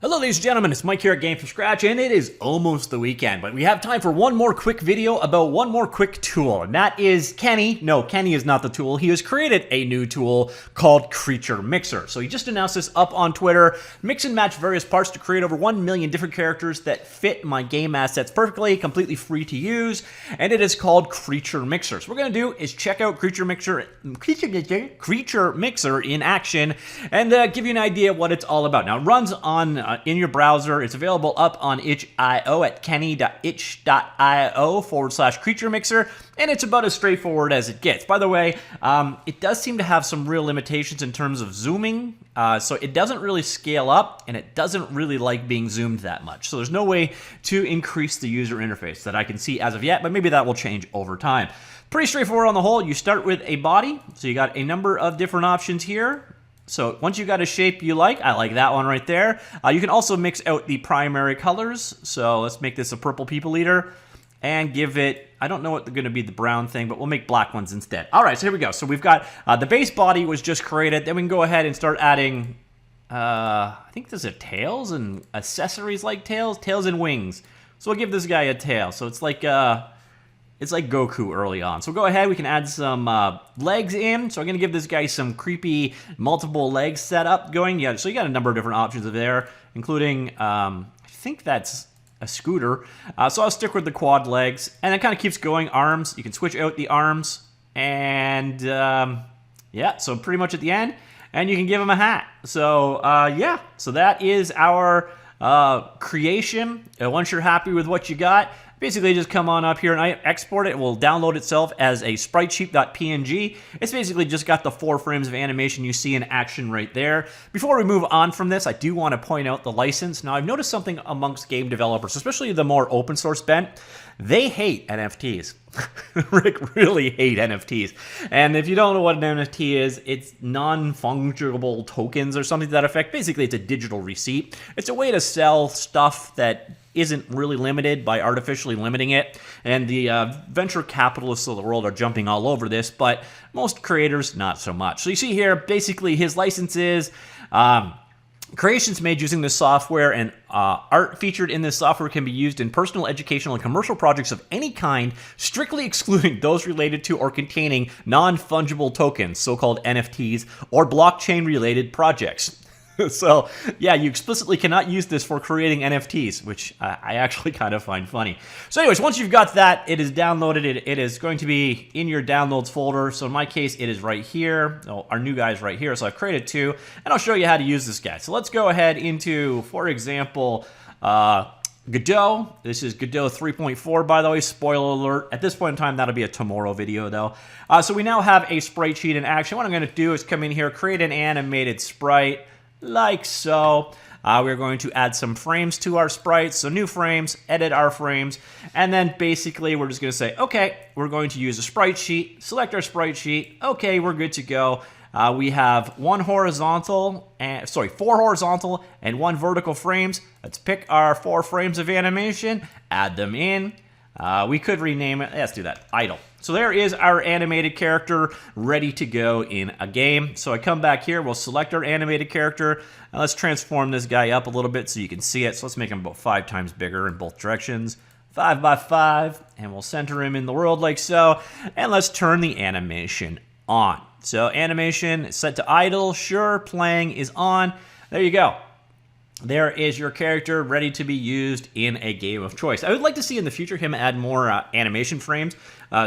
Hello ladies and gentlemen, it's Mike here at Game from Scratch, and it is almost the weekend, but we have time for one more quick video about one more quick tool, and that is Kenny. No, Kenny is not the tool. He has created a new tool called Creature Mixer. So he just announced this up on Twitter. Mix and match various parts to create over 1 million different characters that fit my game assets perfectly, completely free to use, and it is called Creature Mixer. So what we're going to do is check out Creature Mixer in action and give you an idea of what it's all about. Now, it runs on in your browser. It's available up on itch.io at Kenney.itch.io/Creature Mixer, and it's about as straightforward as it gets. By the way, it does seem to have some real limitations in terms of zooming, so it doesn't really scale up, and it doesn't really like being zoomed that much. So there's no way to increase the user interface that I can see as of yet, but maybe that will change over time. Pretty straightforward on the whole. You start with a body, so you got a number of different options here. So once you got a shape you like, I like that one right there. You can also mix out the primary colors. So let's make this a purple people eater and give it, I don't know what they're going to be, the brown thing, but we'll make black ones instead. All right, so here we go. So we've got the base body was just created. Then we can go ahead and start adding, I think there's a tails and accessories like tails and wings. So we'll give this guy a tail. So it's like Goku early on. So we'll go ahead, we can add some legs in. So I'm gonna give this guy some creepy multiple legs setup going. Yeah, so you got a number of different options there, including, I think that's a scooter. So I'll stick with the quad legs, and it kind of keeps going. Arms, you can switch out the arms, and yeah, so pretty much at the end, and you can give him a hat. So yeah, so that is our creation. Once you're happy with what you got, basically just come on up here and I export it. It will download itself as a spritesheet.png. It's basically just got the 4 frames of animation you see in action right there. Before we move on from this, I do want to point out the license. Now, I've noticed something amongst game developers, especially the more open source bent. They hate NFTs. Rick really hate NFTs. And if you don't know what an NFT is, it's non-fungible tokens or something to that effect. Basically, it's a digital receipt. It's a way to sell stuff that isn't really limited by artificially limiting it. And the venture capitalists of the world are jumping all over this, but most creators, not so much. So you see here, basically his license is creations made using this software and art featured in this software can be used in personal, educational, and commercial projects of any kind, strictly excluding those related to or containing non-fungible tokens, so-called NFTs, or blockchain-related projects. So, yeah, you explicitly cannot use this for creating NFTs, which I actually kind of find funny. So anyways, once you've got that, it is downloaded. It is going to be in your downloads folder. So in my case, it is right here. Oh, our new guy is right here. So I've created 2, and I'll show you how to use this guy. So let's go ahead into, for example, Godot. This is Godot 3.4, by the way, spoiler alert. At this point in time, that'll be a tomorrow video, though. So we now have a sprite sheet in action. What I'm going to do is come in here, create an animated sprite, like so. We're going to add some frames to our sprites, so new frames, edit our frames, and then basically we're just going to say, okay, we're going to use a sprite sheet, select our sprite sheet, okay, we're good to go. We have 4 horizontal and 1 vertical frames. Let's pick our 4 frames of animation, add them in. We could rename it, let's do that, idle. So there is our animated character ready to go in a game. So I come back here, we'll select our animated character, and let's transform this guy up a little bit so you can see it. So let's make him about 5 times bigger in both directions. 5 by 5, and we'll center him in the world like so, and let's turn the animation on. So animation is set to idle, sure, playing is on. There you go. There is your character ready to be used in a game of choice. I would like to see in the future him add more animation frames,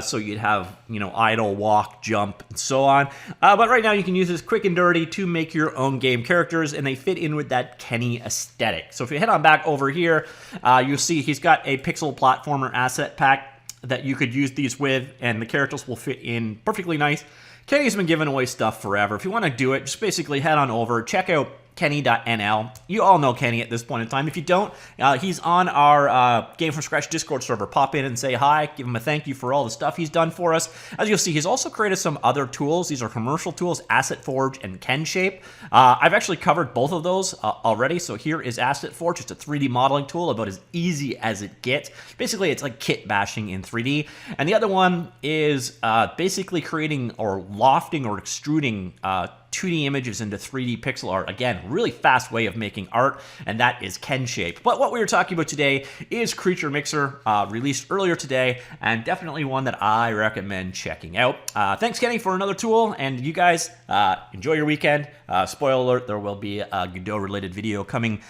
so you'd have, you know, idle, walk, jump, and so on. But right now you can use this quick and dirty to make your own game characters, and they fit in with that Kenny aesthetic. So if you head on back over here, you'll see he's got a pixel platformer asset pack that you could use these with, and the characters will fit in perfectly nice. Kenny's been giving away stuff forever. If you want to do it, just basically head on over, check out Kenney.nl. You all know Kenny at this point in time. If you don't, he's on our Game from Scratch Discord server. Pop in and say hi. Give him a thank you for all the stuff he's done for us. As you'll see, he's also created some other tools. These are commercial tools, Asset Forge and KenShape. I've actually covered both of those already. So here is Asset Forge, just a 3D modeling tool, about as easy as it gets. Basically, it's like kit bashing in 3D. And the other one is basically creating or lofting or extruding 2D images into 3D pixel art. Again, really fast way of making art, and that is KenShape. But what we were talking about today is Creature Mixer, released earlier today, and definitely one that I recommend checking out. Thanks, Kenny, for another tool, and you guys enjoy your weekend. Spoiler alert, there will be a Godot-related video coming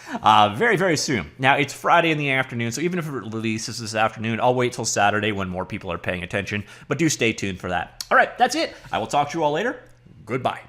very, very soon. Now, it's Friday in the afternoon, so even if it releases this afternoon, I'll wait till Saturday when more people are paying attention, but do stay tuned for that. All right, that's it. I will talk to you all later. Goodbye.